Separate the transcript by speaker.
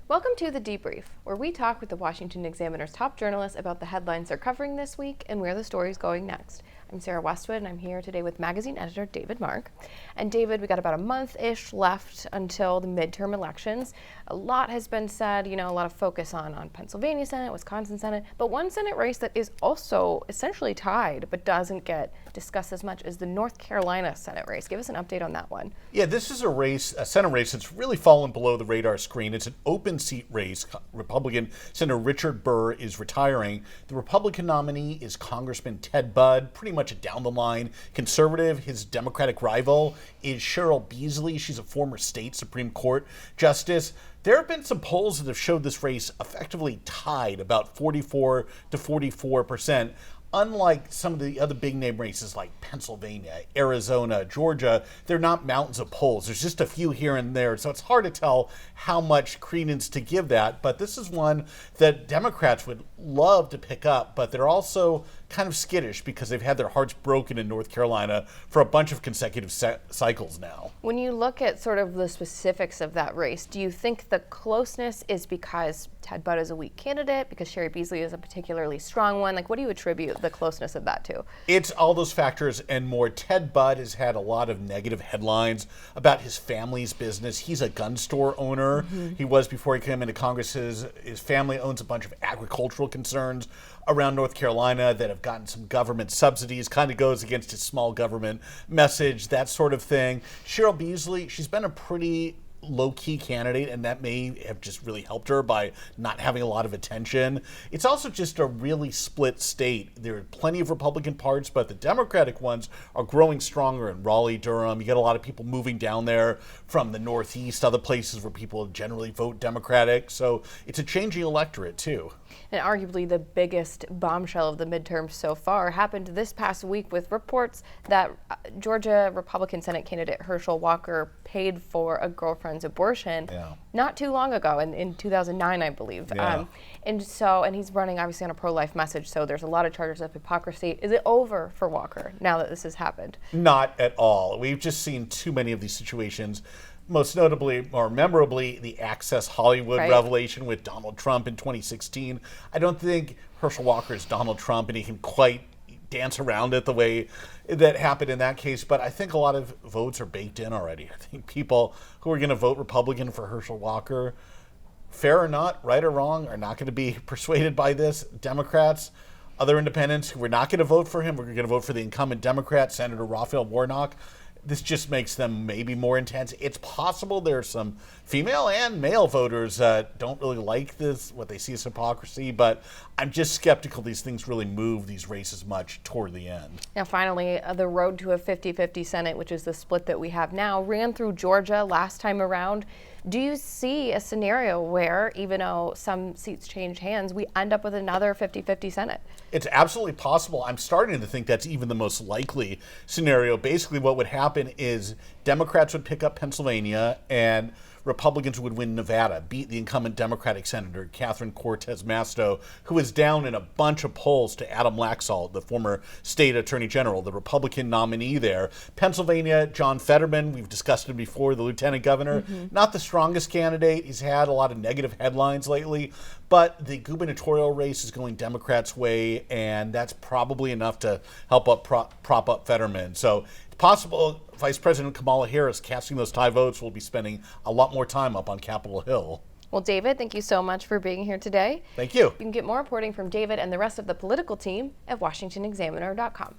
Speaker 1: Welcome to the Debrief, where we talk with the Washington Examiner's top journalists about the headlines they're covering this week and where the story's going next. I'm Sarah Westwood, and I'm here today with magazine editor David Mark. And David, we got about a month-ish left until the midterm elections. A lot has been said, a lot of focus on Pennsylvania Senate, Wisconsin Senate, but one Senate race that is also essentially tied but doesn't get discussed as much is the North Carolina Senate race. Give us an update on that one.
Speaker 2: Yeah, this is a Senate race that's really fallen below the radar screen. It's an open seat race. Republican Senator Richard Burr is retiring. The Republican nominee is Congressman Ted Budd, pretty much a down-the-line conservative. His Democratic rival is Cheryl Beasley. She's a former state Supreme Court justice. There have been some polls that have showed this race effectively tied, about 44 to 44%. Unlike some of the other big name races like Pennsylvania, Arizona, Georgia, they're not mountains of polls. There's just a few here and there, so it's hard to tell how much credence to give that. But this is one that Democrats would love to pick up, but they're also kind of skittish because they've had their hearts broken in North Carolina for a bunch of consecutive cycles now.
Speaker 1: When you look at sort of the specifics of that race, do you think the closeness is because Ted Budd is a weak candidate, because Cheryl Beasley is a particularly strong one? Like, what do you attribute the closeness of that to?
Speaker 2: It's all those factors and more. Ted Budd has had a lot of negative headlines about his family's business. He's a gun store owner. He was before he came into Congress. His family owns a bunch of agricultural concerns around North Carolina that have gotten some government subsidies, kind of goes against his small government message, that sort of thing. Cheryl Beasley, she's been a pretty low-key candidate, and that may have just really helped her by not having a lot of attention. It's also just a really split state. There are plenty of Republican parts, but the Democratic ones are growing stronger in Raleigh, Durham. You get a lot of people moving down there from the Northeast, other places where people generally vote Democratic. So it's a changing electorate, too.
Speaker 1: And arguably the biggest bombshell of the midterms so far happened this past week with reports that Georgia Republican Senate candidate Herschel Walker paid for a girlfriend's abortion not too long ago, in 2009, I believe. And he's running obviously on a pro-life message, so there's a lot of charges of hypocrisy. Is it over for Walker now that this has happened?
Speaker 2: Not at all. We've just seen too many of these situations. Most notably, or memorably, the Access Hollywood revelation with Donald Trump in 2016. I don't think Herschel Walker is Donald Trump, and he can quite dance around it the way that happened in that case. But I think a lot of votes are baked in already. I think people who are going to vote Republican for Herschel Walker, fair or not, right or wrong, are not going to be persuaded by this. Democrats, other independents who are not going to vote for him, we're going to vote for the incumbent Democrat, Senator Raphael Warnock. This just makes them maybe more intense. It's possible there are some female and male voters that don't really like this, what they see as hypocrisy, but I'm just skeptical these things really move these races much toward the end.
Speaker 1: Now, finally, the road to a 50-50 Senate, which is the split that we have now, ran through Georgia last time around. Do you see a scenario where, even though some seats change hands, we end up with another 50-50 Senate?
Speaker 2: It's absolutely possible. I'm starting to think that's even the most likely scenario. Basically, what would happen is Democrats would pick up Pennsylvania and Republicans would win Nevada, beat the incumbent Democratic Senator Catherine Cortez Masto, who is down in a bunch of polls to Adam Laxalt, the former state attorney general, the Republican nominee there. Pennsylvania, John Fetterman, we've discussed him before, the lieutenant governor, not the strongest candidate. He's had a lot of negative headlines lately, but the gubernatorial race is going Democrats' way, and that's probably enough to help prop up Fetterman. So it's possible Vice President Kamala Harris casting those tie votes will be spending a lot more time up on Capitol Hill.
Speaker 1: Well, David, thank you so much for being here today.
Speaker 2: Thank you.
Speaker 1: You can get more reporting from David and the rest of the political team at washingtonexaminer.com.